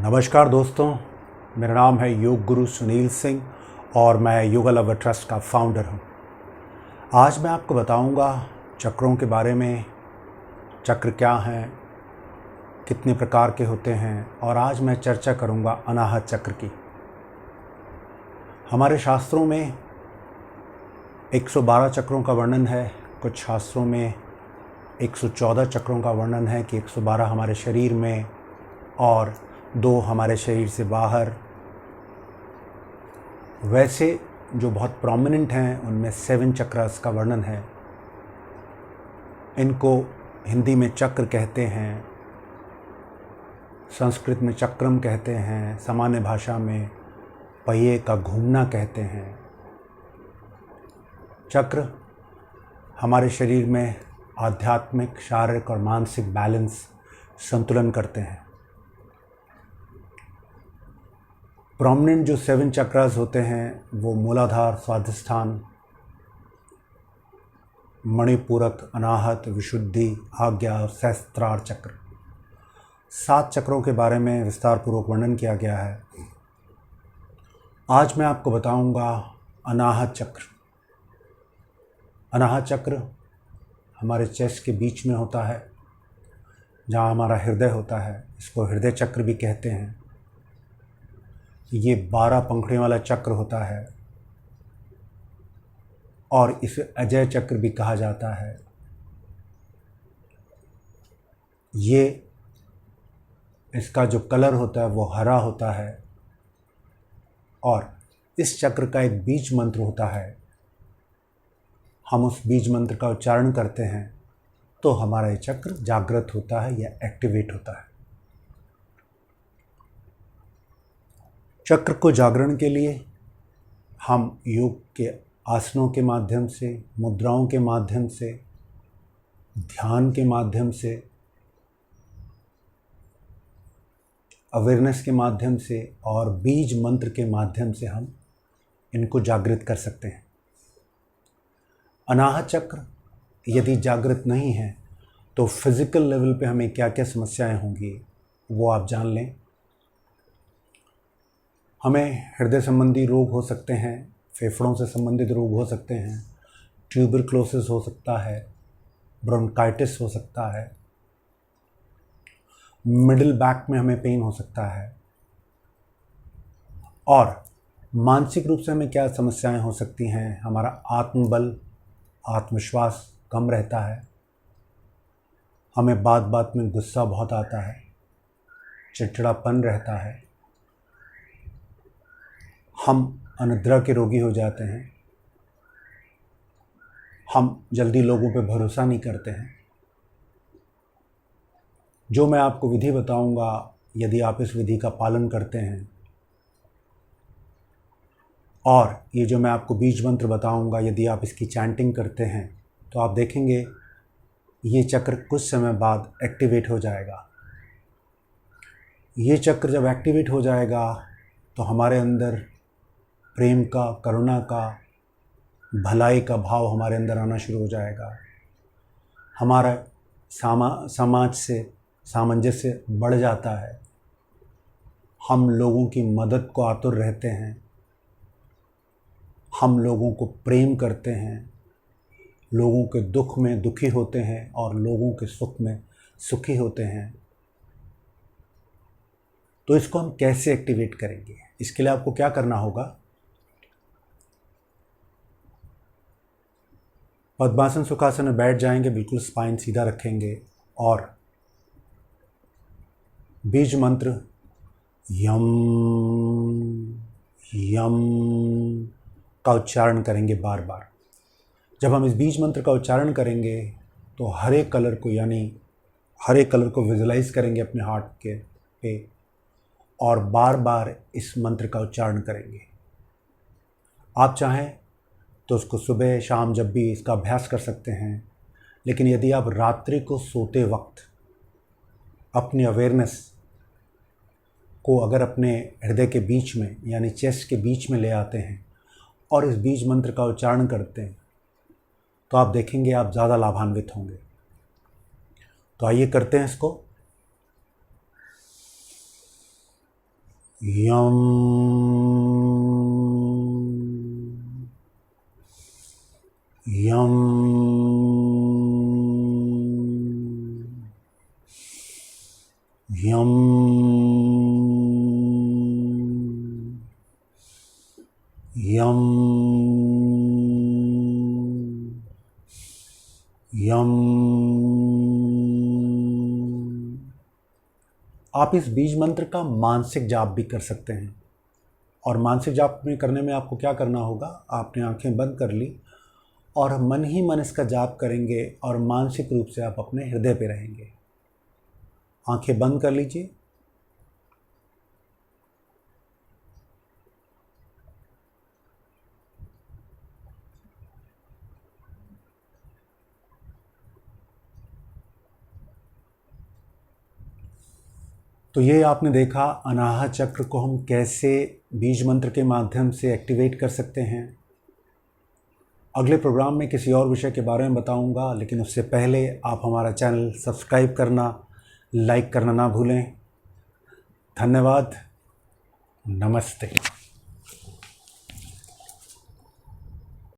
नमस्कार दोस्तों, मेरा नाम है योग गुरु सुनील सिंह और मैं योगा लवर ट्रस्ट का फाउंडर हूं। आज मैं आपको बताऊंगा चक्रों के बारे में। चक्र क्या हैं, कितने प्रकार के होते हैं, और आज मैं चर्चा करूंगा अनाहत चक्र की। हमारे शास्त्रों में 112 चक्रों का वर्णन है। कुछ शास्त्रों में 114 चक्रों का वर्णन है कि 112 हमारे शरीर में और 2 हमारे शरीर से बाहर। वैसे जो बहुत प्रोमिनेंट हैं उनमें 7 चक्रास का वर्णन है। इनको हिंदी में चक्र कहते हैं, संस्कृत में चक्रम कहते हैं, सामान्य भाषा में पहिए का घूमना कहते हैं। चक्र हमारे शरीर में आध्यात्मिक, शारीरिक और मानसिक बैलेंस, संतुलन करते हैं। प्रोमिनेंट जो 7 चक्रास होते हैं वो मूलाधार, स्वाधिष्ठान, मणिपूरक, अनाहत, विशुद्धि, आज्ञा और सहस्त्रार चक्र। 7 चक्रों के बारे में विस्तार पूर्वक वर्णन किया गया है। आज मैं आपको बताऊंगा अनाहत चक्र। अनाहत चक्र हमारे चेस्ट के बीच में होता है, जहाँ हमारा हृदय होता है। इसको हृदय चक्र भी कहते हैं। ये 12 पंखुड़ियों वाला चक्र होता है और इसे अजय चक्र भी कहा जाता है। ये इसका जो कलर होता है वो हरा होता है और इस चक्र का एक बीज मंत्र होता है। हम उस बीज मंत्र का उच्चारण करते हैं तो हमारा ये चक्र जागृत होता है या एक्टिवेट होता है। चक्र को जागरण के लिए हम योग के आसनों के माध्यम से, मुद्राओं के माध्यम से, ध्यान के माध्यम से, अवेयरनेस के माध्यम से और बीज मंत्र के माध्यम से हम इनको जागृत कर सकते हैं। अनाहत चक्र यदि जागृत नहीं है तो फिज़िकल लेवल पे हमें क्या क्या समस्याएं होंगी वो आप जान लें। हमें हृदय संबंधी रोग हो सकते हैं, फेफड़ों से संबंधित रोग हो सकते हैं, ट्यूबरक्लोसिस हो सकता है, ब्रोंकाइटिस हो सकता है, मिडिल बैक में हमें पेन हो सकता है। और मानसिक रूप से हमें क्या समस्याएं हो सकती हैं? हमारा आत्मबल, आत्मविश्वास कम रहता है, हमें बात बात में गुस्सा बहुत आता है, चिड़चिड़ापन रहता है, हम अनिद्रा के रोगी हो जाते हैं, हम जल्दी लोगों पे भरोसा नहीं करते हैं। जो मैं आपको विधि बताऊंगा, यदि आप इस विधि का पालन करते हैं और ये जो मैं आपको बीज मंत्र बताऊंगा, यदि आप इसकी चैंटिंग करते हैं तो आप देखेंगे ये चक्र कुछ समय बाद एक्टिवेट हो जाएगा। ये चक्र जब एक्टिवेट हो जाएगा तो हमारे अंदर प्रेम का, करुणा का, भलाई का भाव हमारे अंदर आना शुरू हो जाएगा। हमारा समाज से सामंजस्य बढ़ जाता है। हम लोगों की मदद को आतुर रहते हैं, हम लोगों को प्रेम करते हैं, लोगों के दुख में दुखी होते हैं और लोगों के सुख में सुखी होते हैं। तो इसको हम कैसे एक्टिवेट करेंगे? इसके लिए आपको क्या करना होगा? पद्मासन सुखासन में बैठ जाएंगे, बिल्कुल स्पाइन सीधा रखेंगे और बीज मंत्र यम यम का उच्चारण करेंगे बार बार। जब हम इस बीज मंत्र का उच्चारण करेंगे तो हरे कलर को, यानी हरे कलर को विजुलाइज करेंगे अपने हार्ट के पे और बार बार इस मंत्र का उच्चारण करेंगे। आप चाहें तो उसको सुबह शाम जब भी इसका अभ्यास कर सकते हैं। लेकिन यदि आप रात्रि को सोते वक्त अपनी अवेयरनेस को अगर अपने हृदय के बीच में, यानी चेस्ट के बीच में ले आते हैं और इस बीज मंत्र का उच्चारण करते हैं तो आप देखेंगे आप ज़्यादा लाभान्वित होंगे। तो आइए करते हैं इसको। यम यम यम यम यम। आप इस बीज मंत्र का मानसिक जाप भी कर सकते हैं। और मानसिक जाप में करने में आपको क्या करना होगा, आपने आंखें बंद कर ली और मन ही मन इसका जाप करेंगे और मानसिक रूप से आप अपने हृदय पे रहेंगे। आंखें बंद कर लीजिए। तो ये आपने देखा अनाहत चक्र को हम कैसे बीज मंत्र के माध्यम से एक्टिवेट कर सकते हैं। अगले प्रोग्राम में किसी और विषय के बारे में बताऊंगा, लेकिन उससे पहले आप हमारा चैनल सब्सक्राइब करना, लाइक करना ना भूलें। धन्यवाद। नमस्ते।